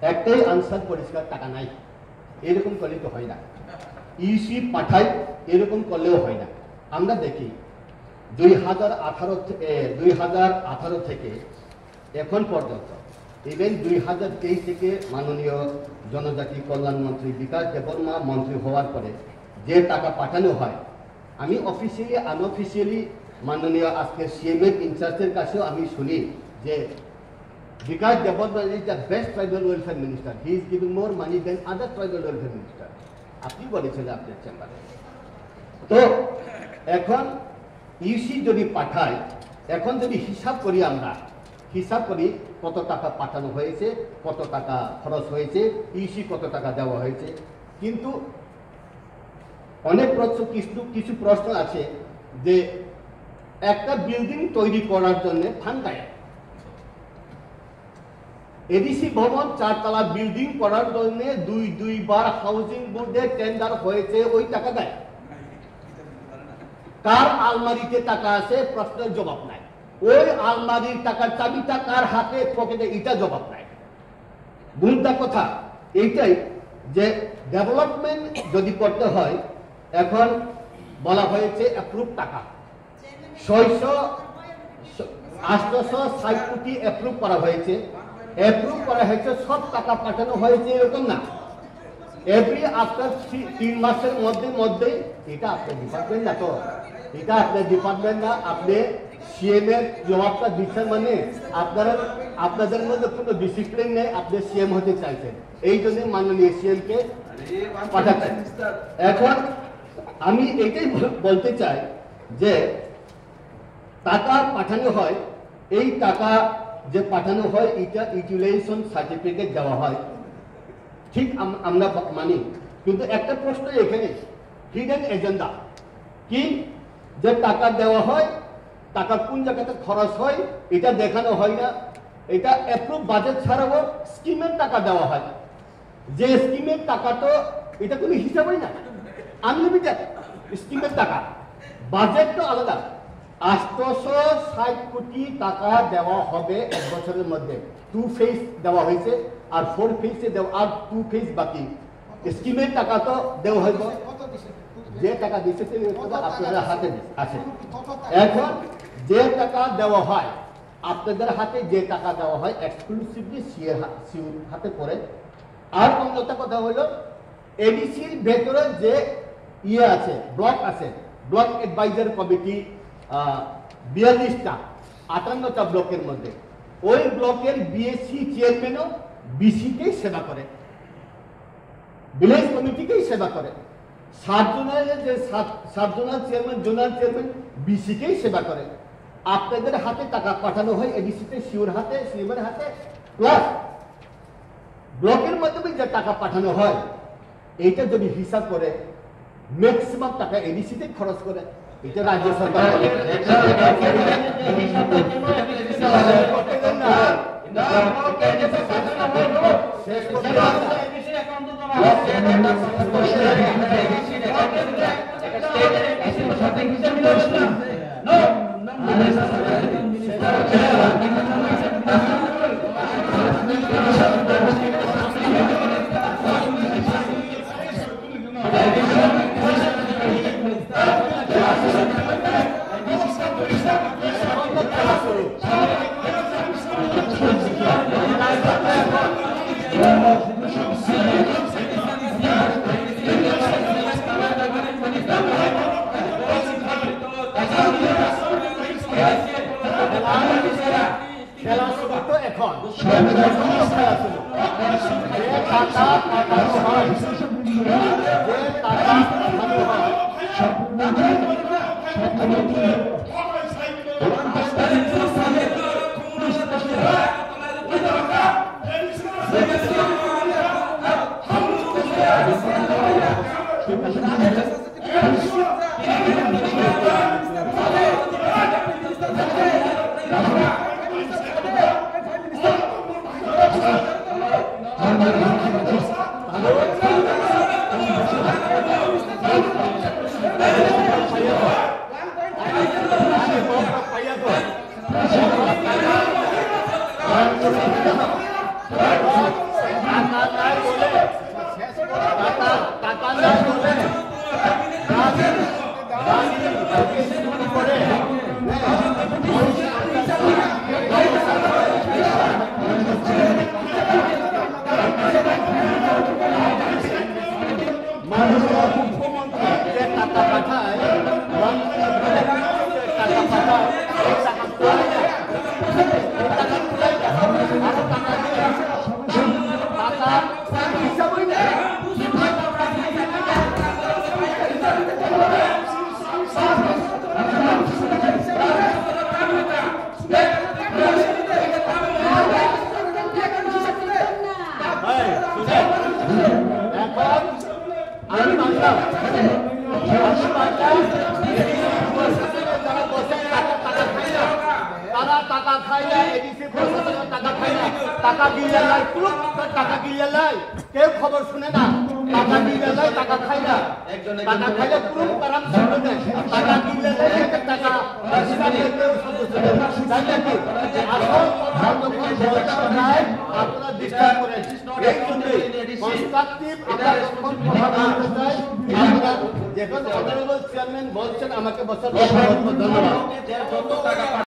একটাই আনসার পরিষ্কার টাকা নাই, এরকম করলে তো হয় না। ইউসি পাঠাই এরকম করলেও হয় না। আমরা দেখি 2018 থেকে এখন পর্যন্ত, ইভেন 2023 থেকে মাননীয় জনজাতি কল্যাণ মন্ত্রী বিকাশ দেববর্মা মন্ত্রী হওয়ার পরে যে টাকা পাঠানো হয়, আমি অফিসিয়ালি আনঅফিসিয়ালি মাননীয় আজকে সিএমের ইনচার্জের কাছেও আমি শুনি যে Bikash Debbarma is the best tribal welfare minister, he is giving more money than other tribal welfare minister. আপনি বলেছিলেন আপনার চেম্বারে। তো এখন ইউসি যদি পাঠায়, এখন যদি হিসাব করি, আমরা হিসাব করি কত টাকা পাঠানো হয়েছে, কত টাকা খরচ হয়েছে, ইউসি কত টাকা দেওয়া হয়েছে, কিন্তু অনেক প্রশ্ন, কিছু প্রশ্ন আছে যে একটা বিল্ডিং তৈরি করার জন্য ফান্ড দেয়। এডিসি ভবন 4 তলা বিল্ডিং করার জন্য দুইবার হাউজিং বোর্ডে টেন্ডার হয়েছে, ওই টাকা দেয়। কার আলমারিতে টাকা আছে, প্রশ্নের জবাব নাই। ওই আলমারির টাকার চাবিটা কার হাতে, পকেটে, এটা জবাব নাই। বুঝটা কথা এইটাই যে ডেভেলপমেন্ট যদি করতে হয়, এখন বলা হয়েছে অ্যাপ্রুভ টাকা 860 কোটি অ্যাপ্রুভ করা হয়েছে। অ্যাপ্রুভ করা হয়েছে, সব টাকা পাঠানো হয়েছে এরকম না। এভরি আফটার 3 মাসের মধ্যে এটা আপনার ডিপার্টমেন্ট না, তো এটা আপনার ডিপার্টমেন্ট না, আপনি সিএম এর জবাবটা দিচ্ছেন, মানে আপনাদের মধ্যে কোনো ডিসিপ্লিন নেই, আপনি সিএম হতে চাইছেন, এই জন্য মাননীয় সিএম কে পাঠাচ্ছেন। এখন আমি এটাই বলতে চাই যে টাকা পাঠানো হয়, এই টাকা যে পাঠানো হয় এটা ইউটিলাইজেশন সার্টিফিকেট দেওয়া হয়, ঠিক আমরা মানি। কিন্তু একটা প্রশ্ন এখানে, হিডেন এজেন্ডা কি, যে টাকা দেওয়া হয়, টাকা কোন জায়গাতে খরচ হয় এটা দেখানো হয় না। এটা অ্যাপ্রুভ বাজেট ছাড়াও স্কিমের টাকা দেওয়া হয়, যে স্কিমের টাকা তো এটা কোনো হিসাবই না, আনলিমিটেড স্কিমের টাকা। বাজেট তো আলাদা, 860 কোটি টাকা দেওয়া হবে এক বছরের মধ্যে। 2 ফেজ দেওয়া হয়েছে, আর 4 ফেজে দেওয়া, আর 2 ফেজ বাকি। স্কিমের টাকা তো দেওয়া হইব, যে টাকা দিচ্ছে আপনাদের হাতে আছে। এখন যে টাকা দেওয়া হয়, আপনাদের হাতে যে টাকা দেওয়া হয় এক্সক্লুসিভলি সিএর হাতে পড়ে। আর অন্যটা কথা হলো এডিসির ভেতরে যে ইয়ে আছে, ব্লক আছে, ব্লক অ্যাডভাইজার কমিটি 42টা 58টা ব্লকের মধ্যে, ওই ব্লকের বিএসসি চেয়ারম্যানও বিসিকেই সেবা করে, ভিলেজ কমিটিকেই সেবা করে। 7 জনের চেয়ারম্যান, জোনাল চেয়ারম্যান বিসিকেই সেবা করে। আপনাদের হাতে টাকা পাঠানো হয় এডিসিতে, সিওর হাতে, সিএমের হাতে, প্লাস ব্লকের মাধ্যমে যে টাকা পাঠানো হয়, এইটা যদি হিসাব করে ম্যাক্সিমাম টাকা এডিসিতে খরচ করে। এটা রাজ্য সরকার টাকা খাই না, এডিসি প্রশাসনের টাকা খাই না, টাকা দিয়ে লাই পুরো টাকা দিয়ে লাই, কেউ খবর শুনে না, টাকা দিয়ে লাই টাকা খাই না, টাকা খাইলে পুরো আরাম শুনে না, টাকা দিয়ে লাই টাকা কেউ সদস্য তাই নাকি আসল কথা যখন বলতে যায় আপনারা ডিস্টার্ব করেন। এই জন্যই কনস্ট্রাকটিভ আমরা যখন কথা বলতে চাই আপনারা যখন অনারেবল চেয়ারম্যান বলছেন আমাকে বসার ধন্যবাদ।